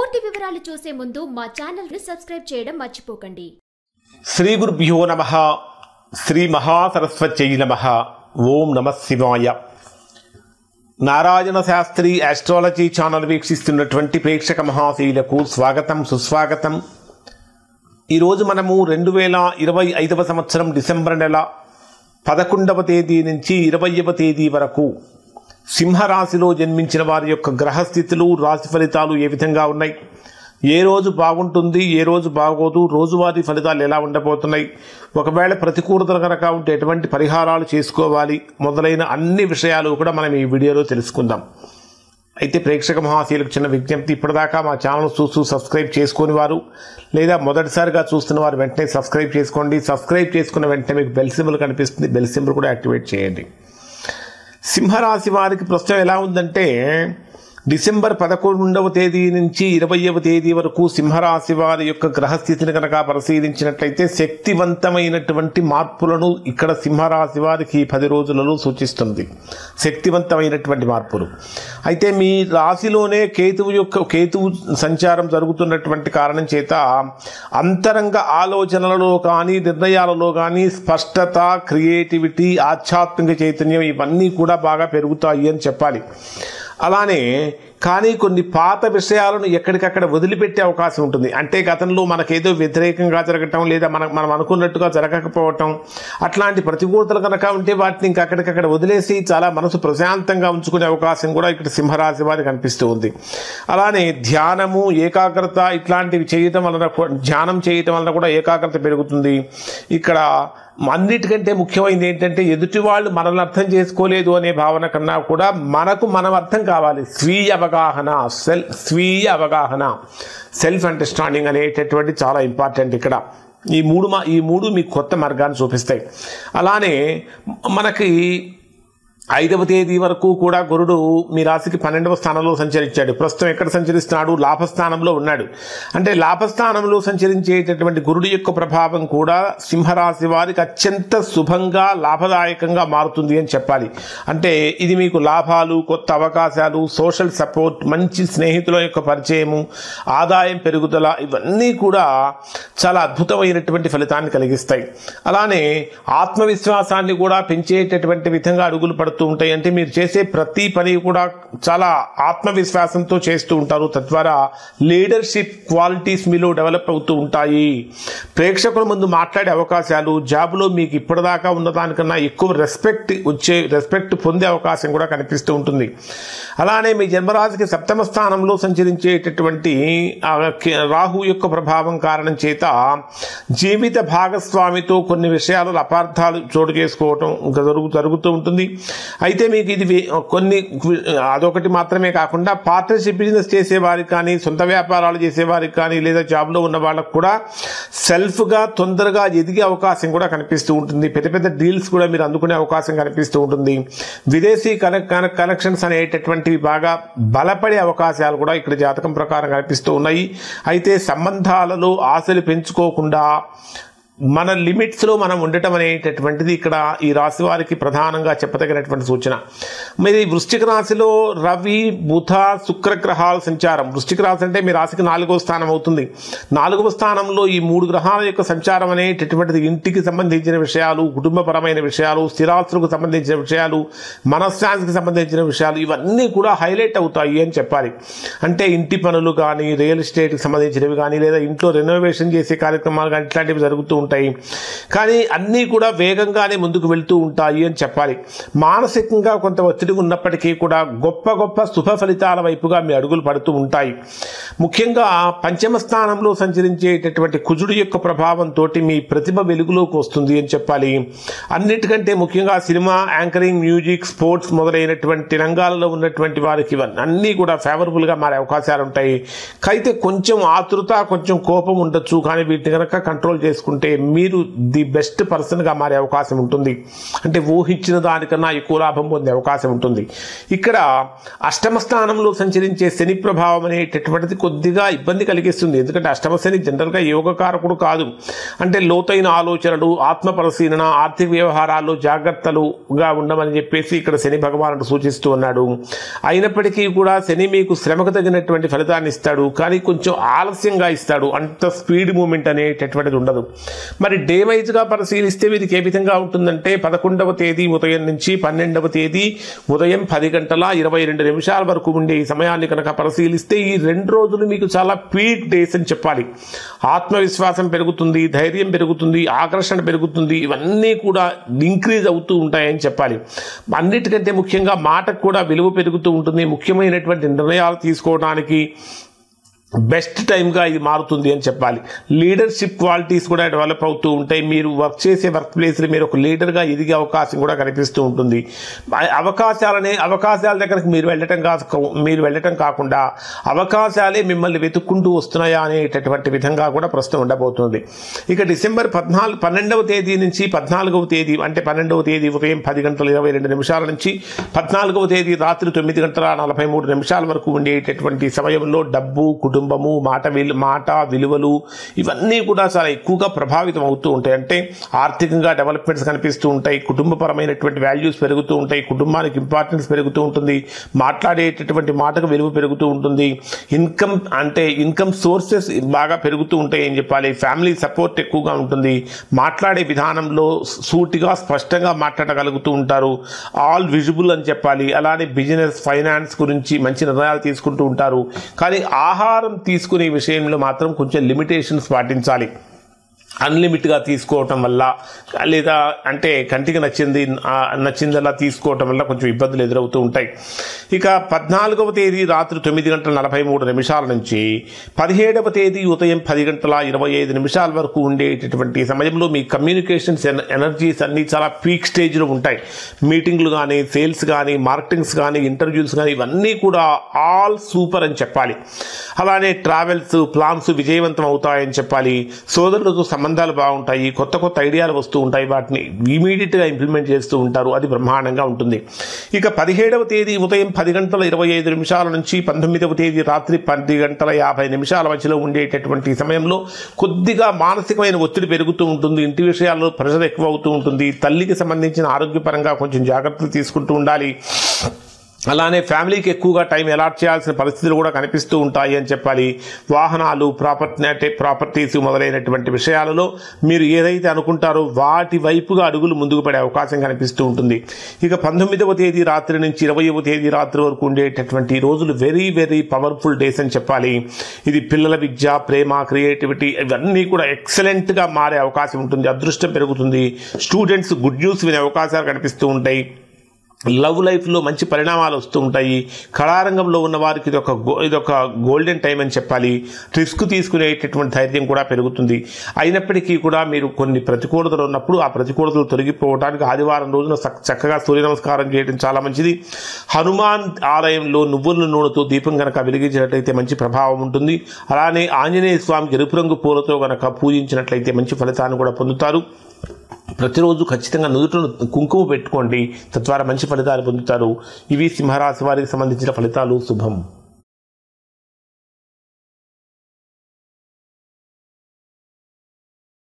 పూర్తి వివరాలు చూసే ముందు మా ఛానల్ ని సబ్స్క్రైబ్ చేయడం మర్చిపోకండి. శ్రీ గురుభ్యో నమః. శ్రీ మహాసరస్వత్యై నమః. ఓం నమః శివాయ. నారాయణ శాస్త్రి ఆస్ట్రాలజీ ఛానల్ వీక్షిస్తున్నటువంటి ప్రేక్షక మహాశీలకు స్వాగతం, సుస్వాగతం. ఈరోజు మనము 2025వ సంవత్సరం డిసెంబర్ నెల 11వ తేదీ నుంచి 20వ తేదీ వరకు సింహరాశిలో జన్మించిన వారి యొక్క గ్రహస్థితులు, రాశి ఫలితాలు ఏ విధంగా ఉన్నాయి, ఏ రోజు బాగుంటుంది, ఏ రోజు బాగోదు, రోజువారీ ఫలితాలు ఎలా ఉండబోతున్నాయి, ఒకవేళ ప్రతికూలతలు కనుక ఉంటే ఎటువంటి పరిహారాలు చేసుకోవాలి, మొదలైన అన్ని విషయాలు కూడా మనం ఈ వీడియోలో తెలుసుకుందాం. అయితే ప్రేక్షక మహాశీలకు చిన్న విజ్ఞప్తి, ఇప్పటిదాకా మా ఛానల్ చూస్తూ సబ్స్క్రైబ్ చేసుకుని వారు లేదా మొదటిసారిగా చూస్తున్న వారు వెంటనే సబ్స్క్రైబ్ చేసుకోండి. సబ్స్క్రైబ్ చేసుకున్న వెంటనే మీకు బెల్ సింబల్ కనిపిస్తుంది, బెల్ సింబల్ కూడా యాక్టివేట్ చేయండి. సింహరాశి వారికి ప్రస్తుతం ఎలా ఉందంటే, డిసెంబర్ 11వ తేదీ నుంచి 20వ తేదీ వరకు సింహరాశి వారి యొక్క గ్రహస్థితిని కనుక పరిశీలించినట్లయితే శక్తివంతమైనటువంటి మార్పులను ఇక్కడ సింహరాశి వారికి 10 రోజులలో సూచిస్తుంది. శక్తివంతమైనటువంటి మార్పులు. అయితే మీ రాశిలోనే కేతువు సంచారం జరుగుతున్నటువంటి కారణం చేత అంతరంగ ఆలోచనలలో కానీ, నిర్ణయాలలో కానీ స్పష్టత, క్రియేటివిటీ, ఆధ్యాత్మిక చైతన్యం ఇవన్నీ కూడా బాగా పెరుగుతాయి అని చెప్పాలి. అలానే కానీ కొన్ని పాత విషయాలను ఎక్కడికక్కడ వదిలిపెట్టే అవకాశం ఉంటుంది. అంటే గతంలో మనకేదో వ్యతిరేకంగా జరగటం లేదా మనం అనుకున్నట్టుగా జరగకపోవటం, అట్లాంటి ప్రతికూలతలు కనుక ఉంటే వాటిని ఇంకా అక్కడికక్కడ వదిలేసి చాలా మనసు ప్రశాంతంగా ఉంచుకునే అవకాశం కూడా ఇక్కడ సింహరాశి వారికి కనిపిస్తూ ఉంది. అలానే ధ్యానము, ఏకాగ్రత ఇట్లాంటివి చేయటం వలన, ధ్యానం చేయటం వలన కూడా ఏకాగ్రత పెరుగుతుంది. ఇక్కడ అన్నిటికంటే ముఖ్యమైనది ఏంటంటే, ఎదుటి వాళ్ళు మనల్ని అర్థం చేసుకోలేదు అనే భావన కన్నా కూడా మనకు మనం అర్థం కావాలి. స్వీయ అవగాహన, సెల్ఫ్ అండర్స్టాండింగ్ అనేటటువంటి చాలా ఇంపార్టెంట్ ఇక్కడ. ఈ మూడు మీకు కొత్త మార్గాన్ని చూపిస్తాయి. అలానే మనకి 5వ తేదీ వరకు కూడా గురుడు మీ రాశికి 12వ స్థానంలో సంచరించాడు. ప్రస్తుతం ఎక్కడ సంచరిస్తున్నాడు? లాభస్థానంలో ఉన్నాడు. అంటే లాభస్థానంలో సంచరించేటటువంటి గురుడు యొక్క ప్రభావం కూడా సింహరాశి వారికి అత్యంత శుభంగా, లాభదాయకంగా మారుతుంది అని చెప్పాలి. అంటే ఇది మీకు లాభాలు, కొత్త అవకాశాలు, సోషల్ సపోర్ట్, మంచి స్నేహితుల యొక్క పరిచయము, ఆదాయం పెరుగుదల ఇవన్నీ కూడా చాలా అద్భుతమైనటువంటి ఫలితాన్ని కలిగిస్తాయి. అలానే ఆత్మవిశ్వాసాన్ని కూడా పెంచేటటువంటి విధంగా అడుగులు పడుతూ ఉంటాయి. అంటే మీరు చేసే ప్రతి పని కూడా చాలా ఆత్మవిశ్వాసంతో చేస్తూ ఉంటారు. తద్వారా లీడర్షిప్ క్వాలిటీస్ మీలో డెవలప్ అవుతూ ఉంటాయి. ప్రేక్షకుల ముందు మాట్లాడే అవకాశాలు, జాబ్లో మీకు ఇప్పటిదాకా ఉన్నదానికన్నా ఎక్కువ రెస్పెక్ట్ పొందే అవకాశం కూడా కనిపిస్తూ ఉంటుంది. అలానే మీ జన్మరాశికి 7వ స్థానంలో సంచరించేటటువంటి రాహు యొక్క ప్రభావం కారణం చేత జీవిత భాగస్వామితో కొన్ని విషయాలు అపార్థాలు చోటు చేసుకోవటం జరుగుతూ ఉంటుంది. అయితే మీకు ఇది అదొకటి మాత్రమే కాకుండా పార్ట్నర్షిప్ బిజినెస్ చేసేవారికి కానీ, సొంత వ్యాపారాలు చేసేవారికి కానీ, లేదా జాబ్లో ఉన్న వాళ్ళకు కూడా సెల్ఫ్గా తొందరగా ఎదిగే అవకాశం కూడా కనిపిస్తూ ఉంటుంది. పెద్ద పెద్ద డీల్స్ కూడా మీరు అందుకునే అవకాశం కనిపిస్తూ ఉంటుంది. విదేశీ కనెక్షన్స్ అనేటటువంటివి బాగా బలపడే అవకాశాలు కూడా ఇక్కడ జాతకం ప్రకారం కనిపిస్తూ ఉన్నాయి. అయితే సంబంధాలలో ఆశలు పెంచుకోకుండా మన లిమిట్స్లో మనం ఉండటం అనేటటువంటిది ఇక్కడ ఈ రాశి వారికి ప్రధానంగా చెప్పదగినటువంటి సూచన. మరి వృశ్చిక రాశిలో రవి, బుధ, శుక్ర గ్రహాల సంచారం. వృశ్చిక రాశి అంటే మీ రాశికి 4వ స్థానం అవుతుంది. 4వ స్థానంలో ఈ 3 గ్రహాల యొక్క సంచారం అనేటటువంటిది ఇంటికి సంబంధించిన విషయాలు, కుటుంబపరమైన విషయాలు, స్థిరాస్తులకు సంబంధించిన విషయాలు, మనశ్శాంతికి సంబంధించిన విషయాలు ఇవన్నీ కూడా హైలైట్ అవుతాయి అని చెప్పాలి. అంటే ఇంటి పనులు కానీ, రియల్ ఎస్టేట్కి సంబంధించినవి కానీ, లేదా ఇంట్లో రెనోవేషన్ చేసే కార్యక్రమాలు కానీ ఇట్లాంటివి జరుగుతూ ఉంటాయి. కానీ అన్నీ కూడా వేగంగానే ముందుకు వెళ్తూ ఉంటాయి అని చెప్పాలి. మానసికంగా కొంత ఒత్తిడి ఉన్నప్పటికీ కూడా గొప్ప శుభ ఫలితాల వైపుగా మీ అడుగులు పడుతూ ఉంటాయి. ముఖ్యంగా 5వ స్థానంలో సంచరించేటటువంటి కుజుడు యొక్క ప్రభావంతో మీ ప్రతిభ వెలుగులోకి వస్తుంది అని చెప్పాలి. అన్నిటికంటే ముఖ్యంగా సినిమా, యాంకరింగ్, మ్యూజిక్, స్పోర్ట్స్ మొదలైనటువంటి రంగాలలో ఉన్నటువంటి వారికి అన్నీ కూడా ఫేవరబుల్గా మారే అవకాశాలు ఉంటాయి. అయితే కొంచెం ఆతృత, కొంచెం కోపం ఉండొచ్చు. కానీ వీటిని కనుక కంట్రోల్ చేసుకుంటే మీరు ది బెస్ట్ పర్సన్గా మారే అవకాశం ఉంటుంది. అంటే ఊహించిన దానికన్నా ఎక్కువ లాభం పొందే అవకాశం ఉంటుంది. ఇక్కడ అష్టమ స్థానంలో సంచరించే శని ప్రభావం అనేటటువంటిది కొద్దిగా ఇబ్బంది కలిగిస్తుంది. ఎందుకంటే అష్టమ శని జనరల్గా యోగకారకుడు కాదు. అంటే లోతైన ఆలోచనలు, ఆత్మ పరిశీలన, ఆర్థిక వ్యవహారాల్లో జాగ్రత్తలుగా ఉండమని చెప్పేసి ఇక్కడ శని భగవానుడు సూచిస్తూ ఉన్నాడు. అయినప్పటికీ కూడా శని మీకు శ్రమకు తగినటువంటి ఫలితాన్ని ఇస్తాడు, కానీ కొంచెం ఆలస్యంగా ఇస్తాడు. అంత స్పీడ్ మూమెంట్ అనేటటువంటిది ఉండదు. మరి డే వైజ్గా పరిశీలిస్తే వీరికి ఏ విధంగా ఉంటుందంటే 11వ తేదీ ఉదయం నుంచి 12వ తేదీ ఉదయం 10:22 వరకు ఉండే ఈ సమయాన్ని కనుక పరిశీలిస్తే ఈ 2 రోజులు మీకు చాలా పీక్ డేస్ అని చెప్పాలి. ఆత్మవిశ్వాసం పెరుగుతుంది, ధైర్యం పెరుగుతుంది, ఆకర్షణ పెరుగుతుంది, ఇవన్నీ కూడా ఇంక్రీజ్ అవుతూ ఉంటాయని చెప్పాలి. అన్నిటికంటే ముఖ్యంగా మాటకు కూడా విలువ పెరుగుతూ ఉంటుంది. ముఖ్యమైనటువంటి నిర్ణయాలు తీసుకోవడానికి బెస్ట్ టైంగా ఇది మారుతుంది అని చెప్పాలి. లీడర్షిప్ క్వాలిటీస్ కూడా డెవలప్ అవుతూ ఉంటాయి. మీరు వర్క్ చేసే వర్క్ ప్లేస్లో మీరు ఒక లీడర్గా ఎదిగే అవకాశం కూడా కనిపిస్తూ ఉంటుంది. అవకాశాల దగ్గరకు మీరు వెళ్ళటం కాకుండా అవకాశాలే మిమ్మల్ని వెతుక్కుంటూ వస్తున్నాయా అనేటటువంటి విధంగా కూడా ప్రశ్న ఉండబోతుంది. ఇక డిసెంబర్ 12వ తేదీ నుంచి 14వ తేదీ అంటే 12వ తేదీ ఉదయం 10:22 నుంచి 14వ తేదీ రాత్రి 9:43 వరకు ఉండేటటువంటి సమయంలో డబ్బు, కుటుంబము, మాట విలువలు ఇవన్నీ కూడా చాలా ఎక్కువగా ప్రభావితం అవుతూ ఉంటాయి. అంటే ఆర్థికంగా డెవలప్మెంట్స్ కనిపిస్తూ ఉంటాయి, కుటుంబపరమైనటువంటి వాల్యూస్ పెరుగుతూ ఉంటాయి, కుటుంబానికి ఇంపార్టెన్స్ పెరుగుతూ ఉంటుంది, మాట్లాడేటటువంటి మాటకు విలువ పెరుగుతూ ఉంటుంది, ఇన్కమ్ సోర్సెస్ బాగా పెరుగుతూ ఉంటాయి అని చెప్పాలి. ఫ్యామిలీ సపోర్ట్ ఎక్కువగా ఉంటుంది, మాట్లాడే విధానంలో సూటిగా స్పష్టంగా మాట్లాడగలుగుతూ ఉంటారు, ఆల్ విజిబుల్ అని చెప్పాలి. అలానే బిజినెస్, ఫైనాన్స్ గురించి మంచి నిర్ణయాలు తీసుకుంటూ ఉంటారు. కానీ ఆహారం తీసుకునే విషయంలో మాత్రం కొంచెం లిమిటేషన్స్ పాటించాలి. అన్లిమిట్గా తీసుకోవటం వల్ల లేదా అంటే కంటికి నచ్చిందలా తీసుకోవటం వల్ల కొంచెం ఇబ్బందులు ఎదురవుతూ ఉంటాయి. ఇక 14వ తేదీ రాత్రి 9:43 నుంచి 17వ తేదీ ఉదయం 10:25 వరకు ఉండేటటువంటి సమయంలో మీ కమ్యూనికేషన్స్ ఎనర్జీస్ అన్నీ చాలా పీక్ స్టేజ్లో ఉంటాయి. మీటింగ్లు కానీ, సేల్స్ కానీ, మార్కెటింగ్స్ కానీ, ఇంటర్వ్యూస్ కానీ ఇవన్నీ కూడా ఆల్ సూపర్ అని చెప్పాలి. అలానే ట్రావెల్స్ ప్లాన్స్ విజయవంతం అవుతాయని చెప్పాలి. సోదరులతో సంబంధాలు బాగుంటాయి, కొత్త ఐడియాలు వస్తూ ఉంటాయి, వాటిని ఇమీడియట్గా ఇంప్లిమెంట్ చేస్తూ ఉంటారు, అది బ్రహ్మాండంగా ఉంటుంది. ఇక 17వ తేదీ ఉదయం 10:25 నుంచి 19వ తేదీ రాత్రి 10:50 మధ్యలో ఉండేటటువంటి సమయంలో కొద్దిగా మానసికమైన ఒత్తిడి పెరుగుతూ ఉంటుంది, ఇంటి విషయాల్లో ప్రెషర్ ఎక్కువ అవుతూ ఉంటుంది, తల్లికి సంబంధించిన ఆరోగ్యపరంగా కొంచెం జాగ్రత్తలు తీసుకుంటూ ఉండాలి. అలానే ఫ్యామిలీకి ఎక్కువగా టైం అలాట్ చేయాల్సిన పరిస్థితులు కూడా కనిపిస్తూ ఉంటాయి అని చెప్పాలి. వాహనాలు, ప్రాపర్టీస్ మొదలైనటువంటి విషయాలలో మీరు ఏదైతే అనుకుంటారో వాటి వైపుగా అడుగులు ముందుకు పడే అవకాశం కనిపిస్తూ ఉంటుంది. ఇక 19వ తేదీ రాత్రి నుంచి 20వ తేదీ రాత్రి వరకు ఉండేటటువంటి రోజులు వెరీ వెరీ పవర్ఫుల్ డేస్ అని చెప్పాలి. ఇది పిల్లల విద్య, ప్రేమ, క్రియేటివిటీ ఇవన్నీ కూడా ఎక్సలెంట్గా మారే అవకాశం ఉంటుంది. అదృష్టం పెరుగుతుంది. స్టూడెంట్స్ గుడ్ న్యూస్ వినే అవకాశాలు కనిపిస్తూ ఉంటాయి. లవ్ లైఫ్లో మంచి పరిణామాలు వస్తూ ఉంటాయి. కళారంగంలో ఉన్న వారికి ఇదొక గోల్డెన్ టైం అని చెప్పాలి. రిస్క్ తీసుకునేటటువంటి ధైర్యం కూడా పెరుగుతుంది. అయినప్పటికీ కూడా మీరు కొన్ని ప్రతికూలతలు ఉన్నప్పుడు ఆ ప్రతికూలతలు తొలగిపోవడానికి ఆదివారం రోజున చక్కగా సూర్య నమస్కారం చేయడం చాలా మంచిది. హనుమాన్ ఆలయంలో నువ్వుల నూనెతో దీపం కనుక వెలిగించినట్లయితే మంచి ప్రభావం ఉంటుంది. అలానే ఆంజనేయ స్వామికి ఎరుపు రంగు పూలతో కనుక పూజించినట్లయితే మంచి ఫలితాన్ని కూడా పొందుతారు. ప్రతిరోజు ఖచ్చితంగా నుదుటను కుంకుమ పెట్టుకోండి, తద్వారా మంచి ఫలితాలు పొందుతారు. ఇవి సింహరాశి వారికి సంబంధించిన ఫలితాలు. శుభం.